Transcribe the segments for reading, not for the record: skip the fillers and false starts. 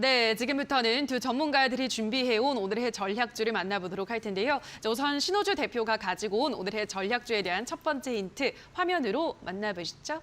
네, 지금부터는 두 전문가들이 준비해온 오늘의 전략주를 만나보도록 할 텐데요. 자, 우선 신호주 대표가 가지고 온 오늘의 전략주에 대한 첫 번째 힌트 화면으로 만나보시죠.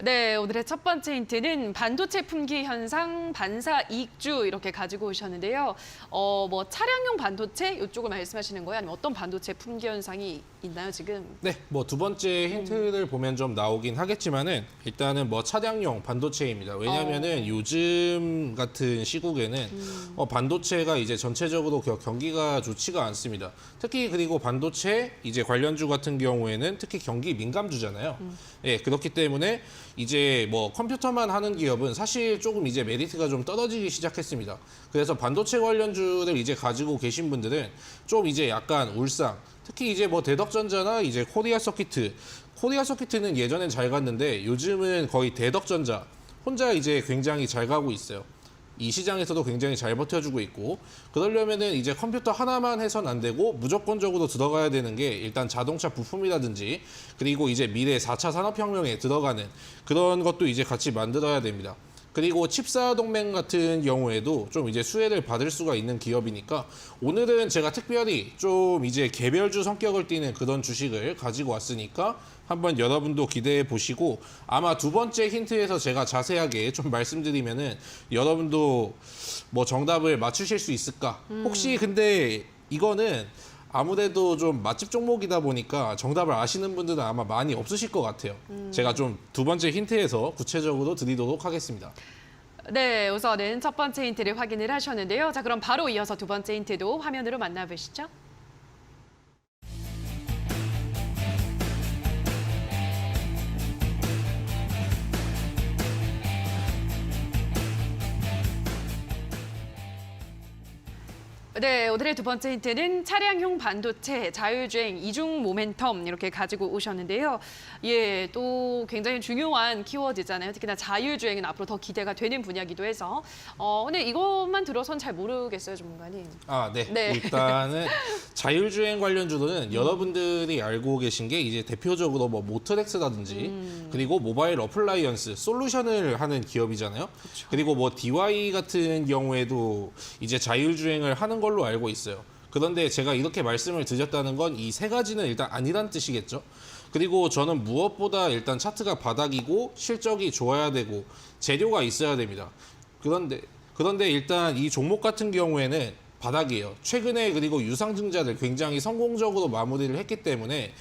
네, 오늘의 첫 번째 힌트는 반도체 품귀 현상 반사 이익주 이렇게 가지고 오셨는데요. 뭐 차량용 반도체 이쪽을 말씀하시는 거예요? 아니면 어떤 반도체 품귀 현상이 있나요, 지금? 네, 뭐 두 번째 힌트를 보면 좀 나오긴 하겠지만은 일단은 뭐 차량용 반도체입니다. 왜냐하면은 요즘 같은 시국에는 반도체가 이제 전체적으로 경기가 좋지가 않습니다. 특히 그리고 반도체 이제 관련주 같은 경우에는 특히 경기 민감주잖아요. 예, 그렇기 때문에 이제 뭐 컴퓨터만 하는 기업은 사실 조금 이제 메리트가 좀 떨어지기 시작했습니다. 그래서 반도체 관련주를 이제 가지고 계신 분들은 좀 이제 약간 울상, 특히 이제 뭐 대덕전자나 이제 코리아 서키트는 예전엔 잘 갔는데 요즘은 거의 대덕전자 혼자 이제 굉장히 잘 가고 있어요. 이 시장에서도 굉장히 잘 버텨주고 있고, 그러려면은 이제 컴퓨터 하나만 해선 안 되고 무조건적으로 들어가야 되는 게 일단 자동차 부품이라든지 그리고 이제 미래 4차 산업혁명에 들어가는 그런 것도 이제 같이 만들어야 됩니다. 그리고 칩사 동맹 같은 경우에도 좀 이제 수혜를 받을 수가 있는 기업이니까 오늘은 제가 특별히 좀 이제 개별주 성격을 띠는 그런 주식을 가지고 왔으니까 한번 여러분도 기대해 보시고, 아마 두 번째 힌트에서 제가 자세하게 좀 말씀드리면은 여러분도 뭐 정답을 맞추실 수 있을까? 혹시 근데 이거는 아무래도 좀 맛집 종목이다 보니까 정답을 아시는 분들은 아마 많이 없으실 것 같아요. 제가 좀 두 번째 힌트에서 구체적으로 드리도록 하겠습니다. 네, 우선은 첫 번째 힌트를 확인을 하셨는데요. 자, 그럼 바로 이어서 두 번째 힌트도 화면으로 만나보시죠. 네, 오늘의 두 번째 힌트는 차량용 반도체, 자율주행, 이중 모멘텀 이렇게 가지고 오셨는데요. 예, 또 굉장히 중요한 키워드잖아요. 특히나 자율주행은 앞으로 더 기대가 되는 분야이기도 해서. 근데 이것만 들어선 잘 모르겠어요, 전문가님. 아, 네. 네. 일단은 자율주행 관련주로는 여러분들이 알고 계신 게 이제 대표적으로 뭐 모터렉스라든지 그리고 모바일 어플라이언스 솔루션을 하는 기업이잖아요. 그쵸. 그리고 뭐 DY 같은 경우에도 이제 자율주행을 하는 걸로 알고 있어요. 그런데 제가 이렇게 말씀을 드렸다는 건 이 세 가지는 일단 아니란 뜻이겠죠. 그리고 저는 무엇보다 일단 차트가 바닥이고 실적이 좋아야 되고 재료가 있어야 됩니다. 그런데 일단 이 종목 같은 경우에는 바닥이에요. 최근에 그리고 유상증자를 굉장히 성공적으로 마무리를 했기 때문에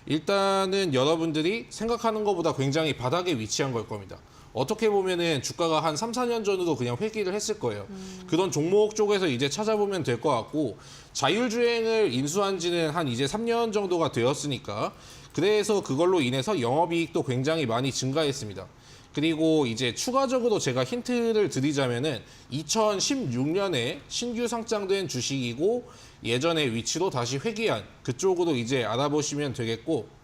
일단은 여러분들이 생각하는 것보다 굉장히 바닥에 위치한 걸 겁니다. 어떻게 보면은 주가가 한 3, 4년 전으로 그냥 회귀를 했을 거예요. 그런 종목 쪽에서 이제 찾아보면 될 것 같고, 자율주행을 인수한 지는 한 이제 3년 정도가 되었으니까 그래서 그걸로 인해서 영업이익도 굉장히 많이 증가했습니다. 그리고 이제 추가적으로 제가 힌트를 드리자면은 2016년에 신규 상장된 주식이고 예전의 위치로 다시 회귀한 그쪽으로 이제 알아보시면 되겠고,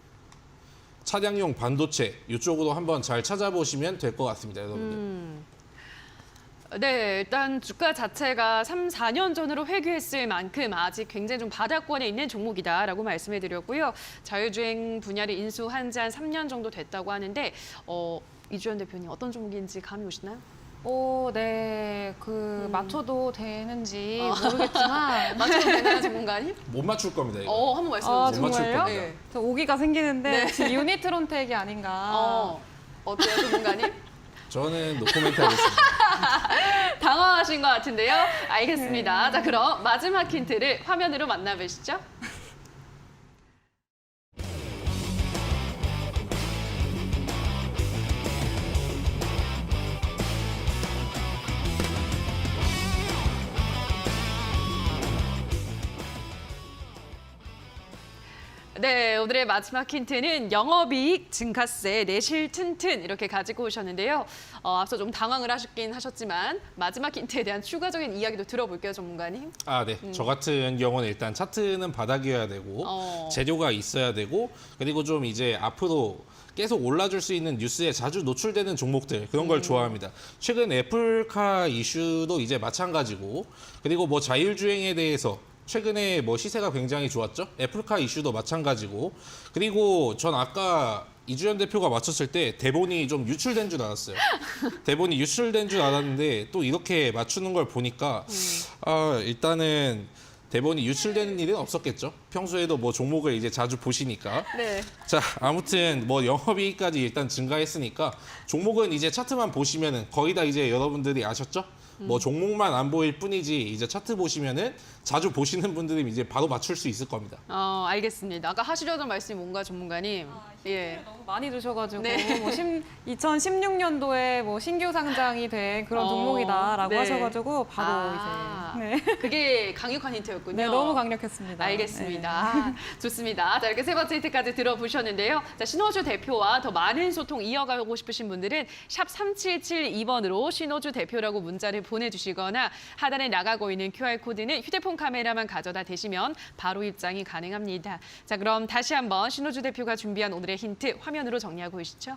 차량용 반도체 이쪽으로 한번 잘 찾아보시면 될 것 같습니다, 여러분들. 네, 일단 주가 자체가 3, 4년 전으로 회귀했을 만큼 아직 굉장히 좀 바닥권에 있는 종목이다라고 말씀해 드렸고요. 자율주행 분야를 인수한 지 한 3년 정도 됐다고 하는데 이주연 대표님 어떤 종목인지 감이 오시나요? 네, 맞춰도 되는지 모르겠지만. 맞춰도 되나요, 전문가님? 못 맞출 겁니다, 이거. 한번 말씀해 주세요. 못 맞출 정말요? 겁니다. 네. 저 오기가 생기는데 네. 혹시 유니트론텍이 아닌가. 어때요, 전문가님? 저는 노코멘트 하겠습니다. 당황하신 것 같은데요. 알겠습니다. 자, 그럼 마지막 힌트를 화면으로 만나보시죠. 네, 오늘의 마지막 힌트는 영업이익 증가세 내실 튼튼 이렇게 가지고 오셨는데요. 앞서 좀 당황을 하셨긴 하셨지만 마지막 힌트에 대한 추가적인 이야기도 들어볼게요, 전문가님. 아, 네. 저 같은 경우는 일단 차트는 바닥이어야 되고 재료가 있어야 되고 그리고 좀 이제 앞으로 계속 올라줄 수 있는 뉴스에 자주 노출되는 종목들 그런 걸 좋아합니다. 최근 애플카 이슈도 이제 마찬가지고 그리고 뭐 자율주행에 대해서 최근에 뭐 시세가 굉장히 좋았죠. 애플카 이슈도 마찬가지고. 그리고 전 아까 이주연 대표가 맞췄을 때 대본이 좀 유출된 줄 알았어요. 대본이 유출된 줄 알았는데 또 이렇게 맞추는 걸 보니까 일단은 대본이 유출되는 일은 없었겠죠. 평소에도 뭐 종목을 이제 자주 보시니까. 네. 자, 아무튼 뭐 영업이익까지 일단 증가했으니까 종목은 이제 차트만 보시면은 거의 다 이제 여러분들이 아셨죠? 뭐 종목만 안 보일 뿐이지 이제 차트 보시면은 자주 보시는 분들이 이제 바로 맞출 수 있을 겁니다. 알겠습니다. 아까 하시려던 말씀이 뭔가 전문가님? 예. 너무 많이 주셔가지고 네. 뭐 2016년도에 뭐 신규 상장이 된 그런 종목이다라고 네. 하셔가지고 바로 아, 이제 네. 그게 강력한 힌트였군요. 네, 너무 강력했습니다. 알겠습니다. 네. 아, 좋습니다. 자, 이렇게 세 번째 힌트까지 들어보셨는데요. 자, 신호주 대표와 더 많은 소통 이어가고 싶으신 분들은 샵 3772번으로 신호주 대표라고 문자를 보내주시거나 하단에 나가고 있는 QR코드는 휴대폰 카메라만 가져다 대시면 바로 입장이 가능합니다. 자, 그럼 다시 한번 신호주 대표가 준비한 오늘의 힌트 화면으로 정리하고 계시죠?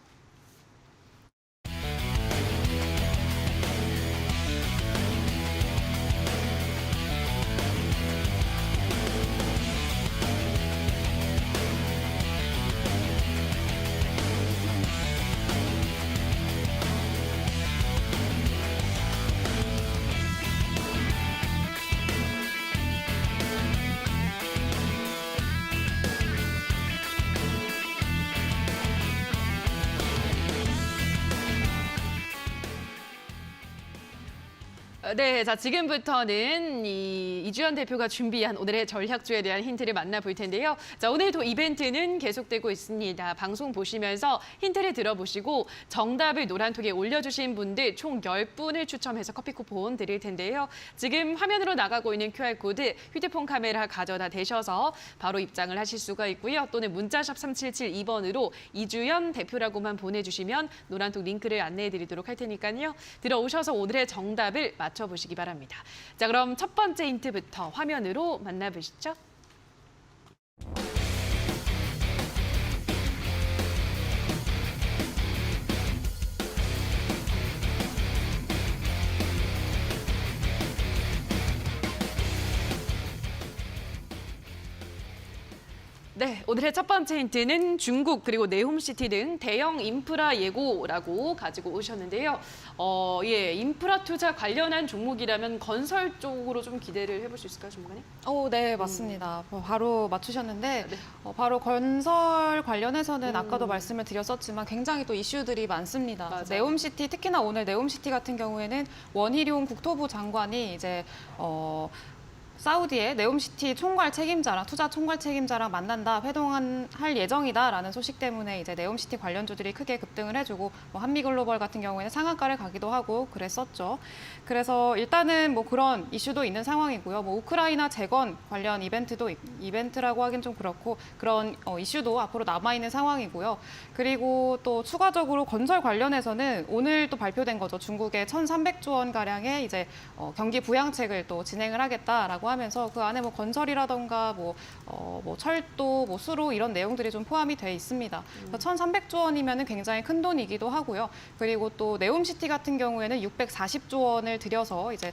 네, 자 지금부터는 이주연 대표가 준비한 오늘의 전략주에 대한 힌트를 만나볼 텐데요. 자, 오늘도 이벤트는 계속되고 있습니다. 방송 보시면서 힌트를 들어보시고 정답을 노란톡에 올려주신 분들 총 10분을 추첨해서 커피 쿠폰 드릴 텐데요. 지금 화면으로 나가고 있는 QR코드 휴대폰 카메라 가져다 대셔서 바로 입장을 하실 수가 있고요. 또는 문자샵 3772번으로 이주연 대표라고만 보내주시면 노란톡 링크를 안내해드리도록 할 테니까요. 들어오셔서 오늘의 정답을 맞춰보시기 바랍니다. 자, 그럼 첫 번째 힌트부터 화면으로 만나보시죠. 네, 오늘의 첫 번째 힌트는 중국 그리고 네옴시티 등 대형 인프라 예고라고 가지고 오셨는데요. 인프라 투자 관련한 종목이라면 건설 쪽으로 좀 기대를 해볼 수 있을까요, 전문가님? 네, 맞습니다. 바로 맞추셨는데 네. 바로 건설 관련해서는 아까도 말씀을 드렸었지만 굉장히 또 이슈들이 많습니다. 맞아요. 네옴시티, 특히나 오늘 네옴시티 같은 경우에는 원희룡 국토부 장관이 이제 사우디의 네옴시티 총괄 책임자랑 투자 총괄 책임자랑 만난다, 회동할 예정이다라는 소식 때문에 이제 네옴시티 관련주들이 크게 급등을 해주고 뭐 한미글로벌 같은 경우에는 상한가를 가기도 하고 그랬었죠. 그래서 일단은 뭐 그런 이슈도 있는 상황이고요. 뭐 우크라이나 재건 관련 이벤트라고 하긴 좀 그렇고 그런 이슈도 앞으로 남아 있는 상황이고요. 그리고 또 추가적으로 건설 관련해서는 오늘 또 발표된 거죠. 중국의 1,300조 원 가량의 이제 경기 부양책을 또 진행을 하겠다라고 하면서 그 안에 뭐 건설이라던가 뭐 철도, 뭐 수로 이런 내용들이 좀 포함이 돼 있습니다. 1,300조 원이면은 굉장히 큰 돈이기도 하고요. 그리고 또 네옴시티 같은 경우에는 640조 원을 들여서 이제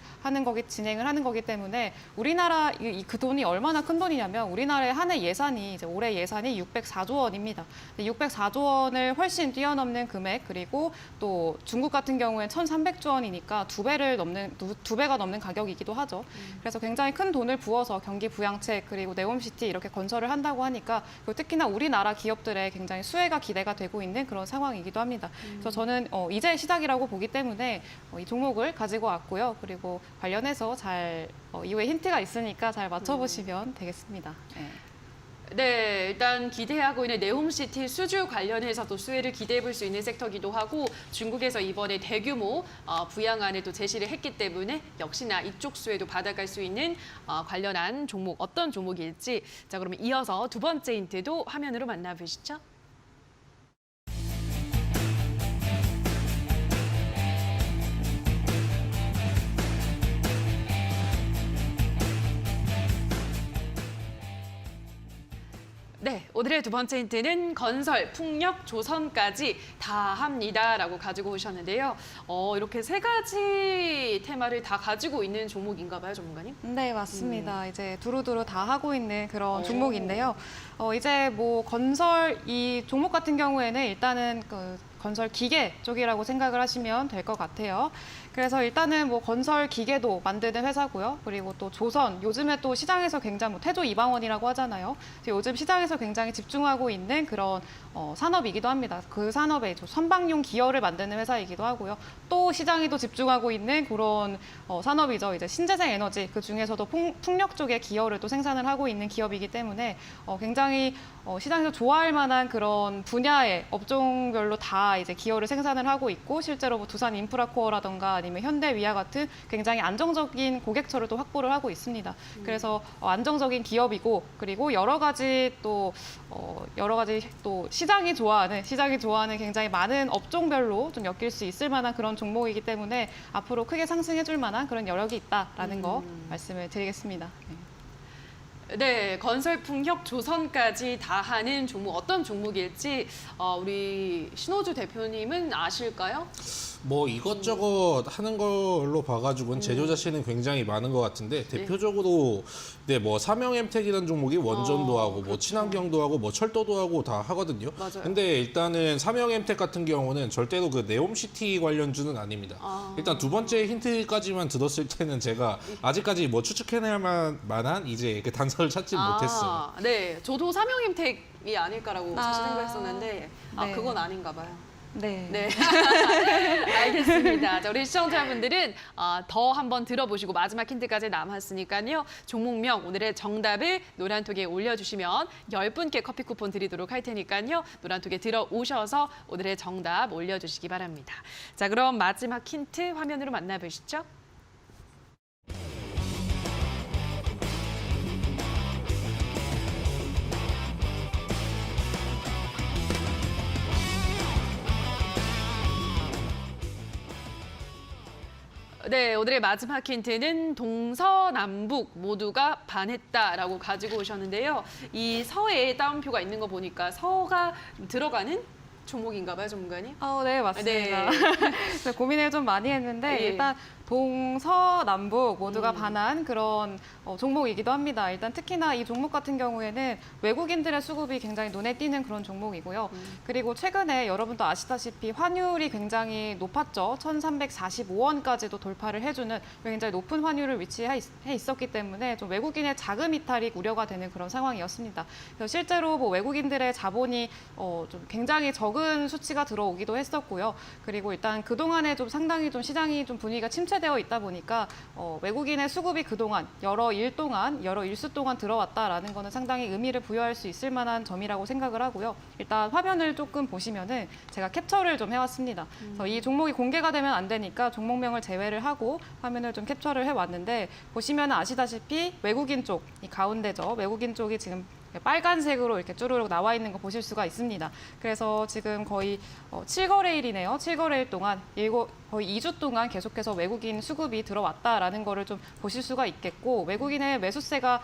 진행을 하는 거기 때문에 우리나라 그 돈이 얼마나 큰 돈이냐면 우리나라의 한 해 예산이 이제 올해 예산이 604조 원입니다. 604조 원을 훨씬 뛰어넘는 금액, 그리고 또 중국 같은 경우엔 1,300조 원이니까 두 배가 넘는 가격이기도 하죠. 그래서 굉장히 큰 돈을 부어서 경기 부양책 그리고 네옴시티 이렇게 건설을 한다고 하니까 그리고 특히나 우리나라 기업들의 굉장히 수혜가 기대가 되고 있는 그런 상황이기도 합니다. 그래서 저는 이제 시작이라고 보기 때문에 이 종목을 가지고 왔고요. 그리고 관련해서 이후에 힌트가 있으니까 잘 맞춰보시면 되겠습니다. 네. 네, 일단 기대하고 있는 네옴시티 수주 관련해서도 수혜를 기대해 볼 수 있는 섹터기도 하고 중국에서 이번에 대규모 부양안을 또 제시를 했기 때문에 역시나 이쪽 수혜도 받아갈 수 있는 관련한 종목 어떤 종목일지 자 그러면 이어서 두 번째 힌트도 화면으로 만나보시죠. 네, 오늘의 두 번째 힌트는 건설, 풍력, 조선까지 다 합니다라고 가지고 오셨는데요. 이렇게 세 가지 테마를 다 가지고 있는 종목인가 봐요, 전문가님? 네, 맞습니다. 이제 두루두루 다 하고 있는 그런 오. 종목인데요. 이제 뭐 건설 이 종목 같은 경우에는 일단은 그 건설 기계 쪽이라고 생각을 하시면 될 것 같아요. 그래서 일단은 뭐 건설 기계도 만드는 회사고요. 그리고 또 조선, 요즘에 또 시장에서 굉장히 뭐 태조 이방원이라고 하잖아요. 그래서 요즘 시장에서 굉장히 집중하고 있는 그런 산업이기도 합니다. 그 산업에 선박용 기어를 만드는 회사이기도 하고요. 또 시장이 또 집중하고 있는 그런 산업이죠. 이제 신재생 에너지, 그 중에서도 풍력 쪽의 기어를 또 생산을 하고 있는 기업이기 때문에 굉장히 시장에서 좋아할 만한 그런 분야의 업종별로 다 이제 기어를 생산을 하고 있고, 실제로 뭐 두산 인프라코어라던가 아니면 현대위아 같은 굉장히 안정적인 고객처를 또 확보를 하고 있습니다. 그래서 안정적인 기업이고, 그리고 여러 가지 또 시장이 좋아하는 굉장히 많은 업종별로 좀 엮일 수 있을 만한 그런 종목이기 때문에 앞으로 크게 상승해줄 만한 그런 여력이 있다라는 거 말씀을 드리겠습니다. 네. 네, 건설, 풍력, 조선까지 다 하는 종목, 어떤 종목일지 우리 신호주 대표님은 아실까요? 뭐 이것저것 하는 걸로 봐가지고는 제조자 씨는 굉장히 많은 것 같은데 대표적으로 뭐 삼형엠텍이라는 종목이 원전도 하고 뭐 그렇죠. 친환경도 하고 뭐 철도도 하고 다 하거든요. 맞아요. 근데 일단은 삼형엠텍 같은 경우는 절대로 그 네옴시티 관련주는 아닙니다. 일단 두 번째 힌트까지만 들었을 때는 제가 아직까지 뭐 추측해낼 만한 이제 그 단서를 찾지 못했어요. 네, 저도 삼형임택이 아닐까라고 사실 아. 생각했었는데 네. 그건 아닌가 봐요. 네. 네, 알겠습니다. 자, 우리 시청자분들은 더 한번 들어보시고 마지막 힌트까지 남았으니까요. 종목명 오늘의 정답을 노란톡에 올려주시면 10분께 커피 쿠폰 드리도록 할 테니까요. 노란톡에 들어오셔서 오늘의 정답 올려주시기 바랍니다. 자, 그럼 마지막 힌트 화면으로 만나보시죠. 네, 오늘의 마지막 힌트는 동서남북 모두가 반했다라고 가지고 오셨는데요. 이 서에 따옴표가 있는 거 보니까 서가 들어가는 종목인가 봐요, 전문가님? 네, 맞습니다. 네. 그래서 고민을 좀 많이 했는데 예. 일단 동서남북 모두가 반한 그런 종목이기도 합니다. 일단 특히나 이 종목 같은 경우에는 외국인들의 수급이 굉장히 눈에 띄는 그런 종목이고요. 그리고 최근에 여러분도 아시다시피 환율이 굉장히 높았죠. 1,345원까지도 돌파를 해주는 굉장히 높은 환율을 위치해 있었기 때문에 좀 외국인의 자금 이탈이 우려가 되는 그런 상황이었습니다. 그래서 실제로 뭐 외국인들의 자본이 좀 굉장히 적은 수치가 들어오기도 했었고요. 그리고 일단 그동안에 좀 상당히 좀 시장이 좀 분위기가 침체되어 있다 보니까 외국인의 수급이 그동안 여러 일수 동안 들어왔다라는 거는 상당히 의미를 부여할 수 있을 만한 점이라고 생각을 하고요. 일단 화면을 조금 보시면은 제가 캡처를 좀 해왔습니다. 그래서 이 종목이 공개가 되면 안 되니까 종목명을 제외를 하고 화면을 좀 캡처를 해왔는데 보시면 아시다시피 외국인 쪽, 이 가운데죠. 외국인 쪽이 지금 빨간색으로 이렇게 쭈루룩 나와 있는 거 보실 수가 있습니다. 그래서 지금 거의 7거래일이네요. 7거래일 동안 거의 2주 동안 계속해서 외국인 수급이 들어왔다라는 거를 좀 보실 수가 있겠고, 외국인의 매수세가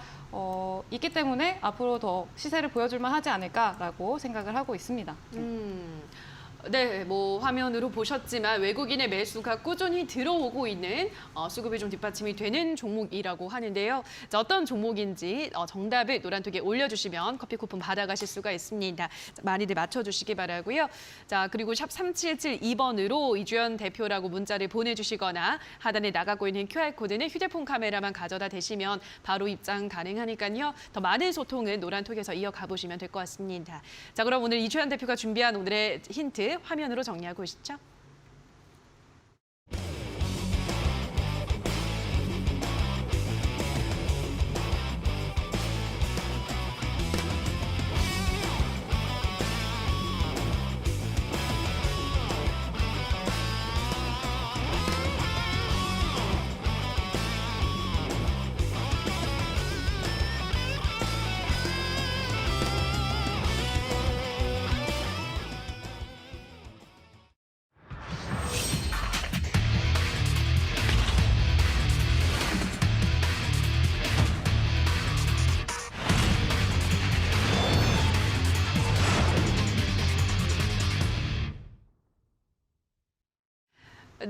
있기 때문에 앞으로 더 시세를 보여줄 만하지 않을까라고 생각을 하고 있습니다. 네, 뭐 화면으로 보셨지만 외국인의 매수가 꾸준히 들어오고 있는 수급이 좀 뒷받침이 되는 종목이라고 하는데요. 자, 어떤 종목인지 정답을 노란톡에 올려주시면 커피 쿠폰 받아가실 수가 있습니다. 자, 많이들 맞춰주시기 바라고요. 자, 그리고 샵 3772번으로 이주연 대표라고 문자를 보내주시거나 하단에 나가고 있는 QR코드는 휴대폰 카메라만 가져다 대시면 바로 입장 가능하니까요. 더 많은 소통은 노란톡에서 이어가 보시면 될 것 같습니다. 자, 그럼 오늘 이주연 대표가 준비한 오늘의 힌트 화면으로 정리하고 오시죠.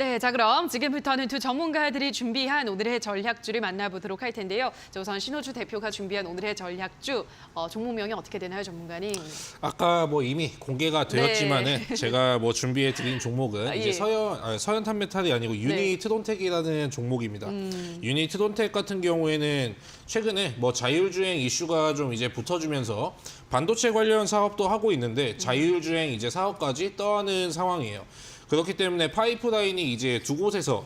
네, 자 그럼 지금부터는 두 전문가들이 준비한 오늘의 전략주를 만나보도록 할 텐데요. 자, 우선 신호주 대표가 준비한 오늘의 전략주 종목명이 어떻게 되나요, 전문가님? 아까 뭐 이미 공개가 되었지만은 네. 제가 뭐 준비해 드린 종목은 아, 이제 예. 서현 탄메탈이 아니고 유니트론텍이라는 종목입니다. 유니트론텍 같은 경우에는 최근에 뭐 자율주행 이슈가 좀 이제 붙어주면서 반도체 관련 사업도 하고 있는데 자율주행 이제 사업까지 떠안은 상황이에요. 그렇기 때문에 파이프라인이 이제 두 곳에서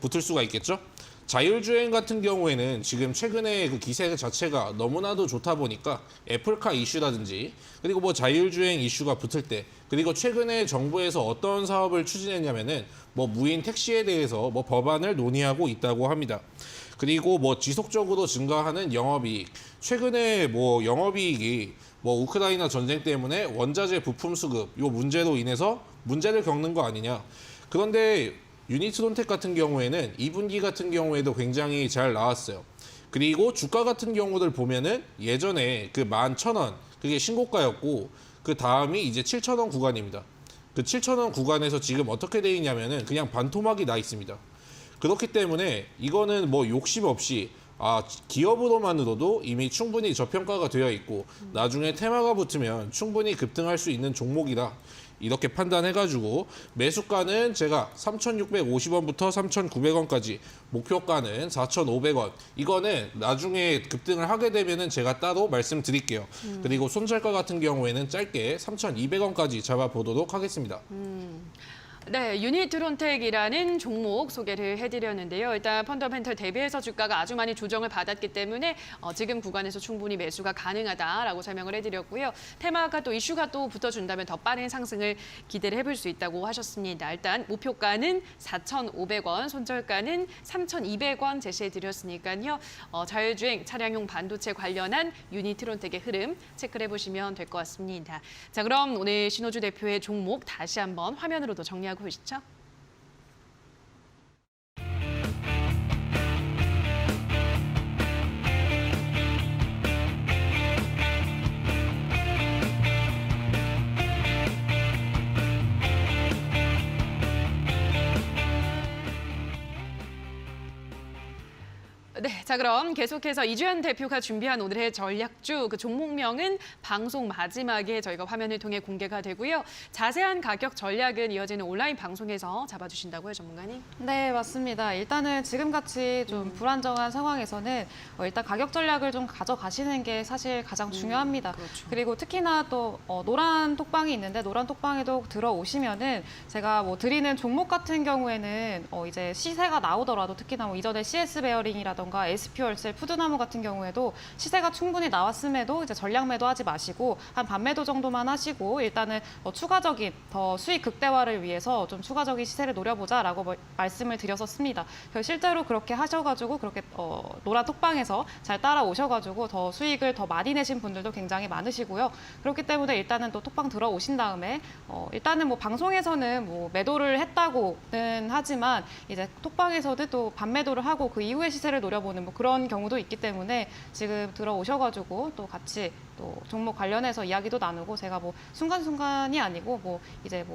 붙을 수가 있겠죠. 자율주행 같은 경우에는 지금 최근에 그 기세 자체가 너무나도 좋다 보니까 애플카 이슈라든지 그리고 뭐 자율주행 이슈가 붙을 때 그리고 최근에 정부에서 어떤 사업을 추진했냐면은 뭐 무인 택시에 대해서 뭐 법안을 논의하고 있다고 합니다. 그리고 뭐 지속적으로 증가하는 영업이익. 최근에 뭐 영업이익이 뭐 우크라이나 전쟁 때문에 원자재 부품 수급 요 문제로 인해서 문제를 겪는 거 아니냐. 그런데 유니트론텍 같은 경우에는 2분기 같은 경우에도 굉장히 잘 나왔어요. 그리고 주가 같은 경우를 보면은 예전에 그 11,000원 그게 신고가였고 그 다음이 이제 7,000원 구간입니다. 그 7,000원 구간에서 지금 어떻게 돼 있냐면은 그냥 반토막이 나 있습니다. 그렇기 때문에 이거는 뭐 욕심 없이 기업으로만으로도 이미 충분히 저평가가 되어 있고 나중에 테마가 붙으면 충분히 급등할 수 있는 종목이다. 이렇게 판단해가지고 매수가는 제가 3,650원부터 3,900원까지 목표가는 4,500원. 이거는 나중에 급등을 하게 되면은 제가 따로 말씀드릴게요. 그리고 손절가 같은 경우에는 짧게 3,200원까지 잡아보도록 하겠습니다. 네, 유니트론텍이라는 종목 소개를 해드렸는데요. 일단 펀더멘털 대비해서 주가가 아주 많이 조정을 받았기 때문에 지금 구간에서 충분히 매수가 가능하다라고 설명을 해드렸고요. 테마가 또 이슈가 또 붙어준다면 더 빠른 상승을 기대를 해볼 수 있다고 하셨습니다. 일단 목표가는 4,500원, 손절가는 3,200원 제시해드렸으니까요. 자율주행 차량용 반도체 관련한 유니트론텍의 흐름 체크를 해보시면 될 것 같습니다. 자, 그럼 오늘 신호주 대표의 종목 다시 한번 화면으로도 정리하고 보시죠. 네, 자 그럼 계속해서 이주연 대표가 준비한 오늘의 전략주 그 종목명은 방송 마지막에 저희가 화면을 통해 공개가 되고요. 자세한 가격 전략은 이어지는 온라인 방송에서 잡아주신다고요, 전문가님? 네, 맞습니다. 일단은 지금같이 좀 불안정한 상황에서는 일단 가격 전략을 좀 가져가시는 게 사실 가장 중요합니다. 그렇죠. 그리고 특히나 또 노란 톡방이 있는데 노란 톡방에도 들어오시면은 제가 뭐 드리는 종목 같은 경우에는 이제 시세가 나오더라도 특히나 뭐 이전에 CS 베어링이라던가 SP월셀, 푸드나무 같은 경우에도 시세가 충분히 나왔음에도 이제 전량 매도하지 마시고 한 반매도 정도만 하시고 일단은 추가적인 더 수익 극대화를 위해서 좀 추가적인 시세를 노려보자라고 말씀을 드렸었습니다. 그래서 실제로 그렇게 하셔가지고 그렇게 노란 톡방에서 잘 따라오셔가지고 더 수익을 더 많이 내신 분들도 굉장히 많으시고요. 그렇기 때문에 일단은 또 톡방 들어오신 다음에 일단은 뭐 방송에서는 뭐 매도를 했다고는 하지만 이제 톡방에서도 또 반매도를 하고 그 이후에 시세를 노려보는 뭐 그런 경우도 있기 때문에 지금 들어오셔가지고 또 같이 또 종목 관련해서 이야기도 나누고 제가 뭐 순간순간이 아니고 뭐 이제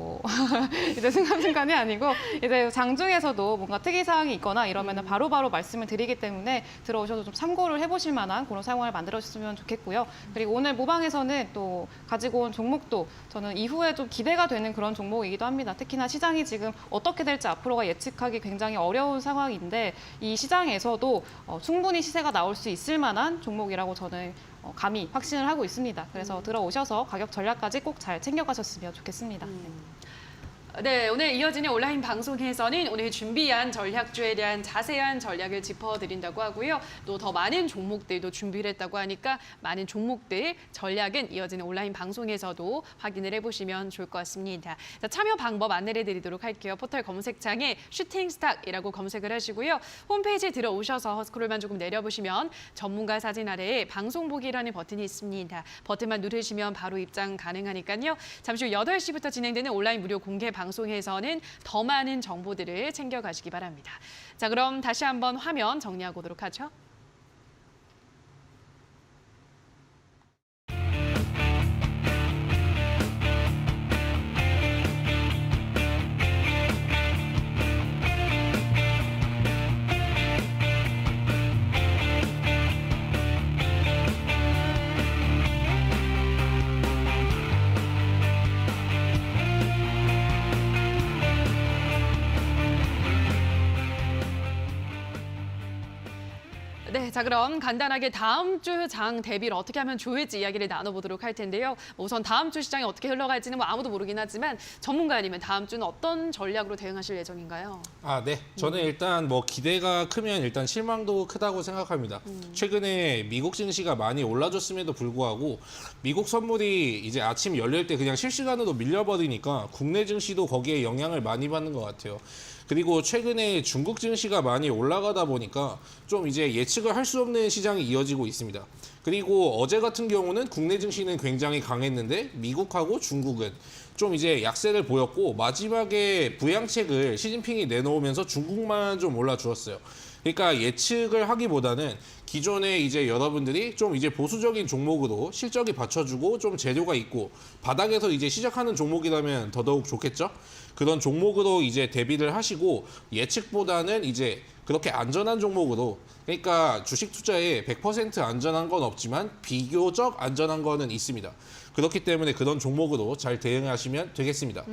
이제 순간순간이 아니고 이제 장중에서도 뭔가 특이사항이 있거나 이러면은 바로바로 말씀을 드리기 때문에 들어오셔서 좀 참고를 해보실 만한 그런 상황을 만들어주셨으면 좋겠고요. 그리고 오늘 모방에서는 또 가지고 온 종목도 저는 이후에 좀 기대가 되는 그런 종목이기도 합니다. 특히나 시장이 지금 어떻게 될지 앞으로가 예측하기 굉장히 어려운 상황인데 이 시장에서도 충분히 시세가 나올 수 있을 만한 종목이라고 저는 감히 확신을 하고 있습니다. 그래서 들어오셔서 가격 전략까지 꼭 잘 챙겨가셨으면 좋겠습니다. 네, 오늘 이어지는 온라인 방송에서는 오늘 준비한 전략주에 대한 자세한 전략을 짚어드린다고 하고요. 또 더 많은 종목들도 준비를 했다고 하니까 많은 종목들 전략은 이어지는 온라인 방송에서도 확인을 해보시면 좋을 것 같습니다. 자, 참여 방법 안내를 드리도록 할게요. 포털 검색창에 슈팅스탁이라고 검색을 하시고요. 홈페이지에 들어오셔서 스크롤만 조금 내려보시면 전문가 사진 아래에 방송 보기라는 버튼이 있습니다. 버튼만 누르시면 바로 입장 가능하니까요. 잠시 후 8시부터 진행되는 온라인 무료 공개 방송에서는 더 많은 정보들을 챙겨가시기 바랍니다. 자, 그럼 다시 한번 화면 정리하고 오도록 하죠. 네, 자 그럼 간단하게 다음 주 장 대비를 어떻게 하면 좋을지 이야기를 나눠보도록 할 텐데요. 우선 다음 주 시장이 어떻게 흘러갈지는 뭐 아무도 모르긴 하지만 전문가님은 다음 주는 어떤 전략으로 대응하실 예정인가요? 아, 네. 저는 일단 뭐 기대가 크면 일단 실망도 크다고 생각합니다. 최근에 미국 증시가 많이 올라줬음에도 불구하고 미국 선물이 이제 아침 열릴 때 그냥 실시간으로 밀려버리니까 국내 증시도 거기에 영향을 많이 받는 것 같아요. 그리고 최근에 중국 증시가 많이 올라가다 보니까 좀 이제 예측을 할 수 없는 시장이 이어지고 있습니다. 그리고 어제 같은 경우는 국내 증시는 굉장히 강했는데 미국하고 중국은 좀 이제 약세를 보였고 마지막에 부양책을 시진핑이 내놓으면서 중국만 좀 올라주었어요. 그러니까 예측을 하기보다는 기존에 이제 여러분들이 좀 이제 보수적인 종목으로 실적이 받쳐주고 좀 재료가 있고 바닥에서 이제 시작하는 종목이라면 더더욱 좋겠죠? 그런 종목으로 이제 대비를 하시고 예측보다는 이제 그렇게 안전한 종목으로 그러니까 주식 투자에 100% 안전한 건 없지만 비교적 안전한 거는 있습니다. 그렇기 때문에 그런 종목으로 잘 대응하시면 되겠습니다.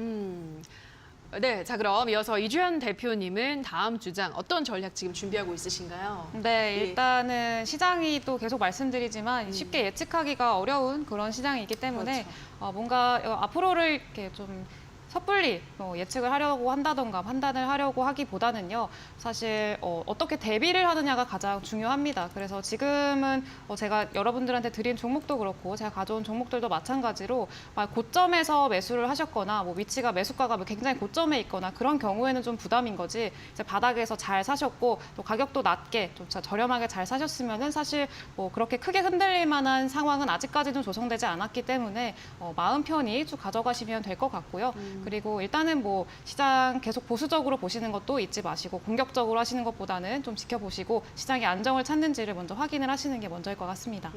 네, 자 그럼 이어서 이주연 대표님은 다음 주장 어떤 전략 지금 준비하고 있으신가요? 네, 일단은 시장이 또 계속 말씀드리지만 쉽게 예측하기가 어려운 그런 시장이기 때문에 그렇죠. 뭔가 앞으로를 이렇게 좀 섣불리 예측을 하려고 한다던가 판단을 하려고 하기보다는요. 사실 어떻게 대비를 하느냐가 가장 중요합니다. 그래서 지금은 제가 여러분들한테 드린 종목도 그렇고 제가 가져온 종목들도 마찬가지로 고점에서 매수를 하셨거나 뭐 위치가 매수가가 굉장히 고점에 있거나 그런 경우에는 좀 부담인 거지 이제 바닥에서 잘 사셨고 또 가격도 낮게 좀 저렴하게 잘 사셨으면은 사실 뭐 그렇게 크게 흔들릴 만한 상황은 아직까지는 조성되지 않았기 때문에 마음 편히 쭉 가져가시면 될 것 같고요. 그리고 일단은 뭐 시장 계속 보수적으로 보시는 것도 잊지 마시고 공격적으로 하시는 것보다는 좀 지켜보시고 시장이 안정을 찾는지를 먼저 확인을 하시는 게 먼저일 것 같습니다.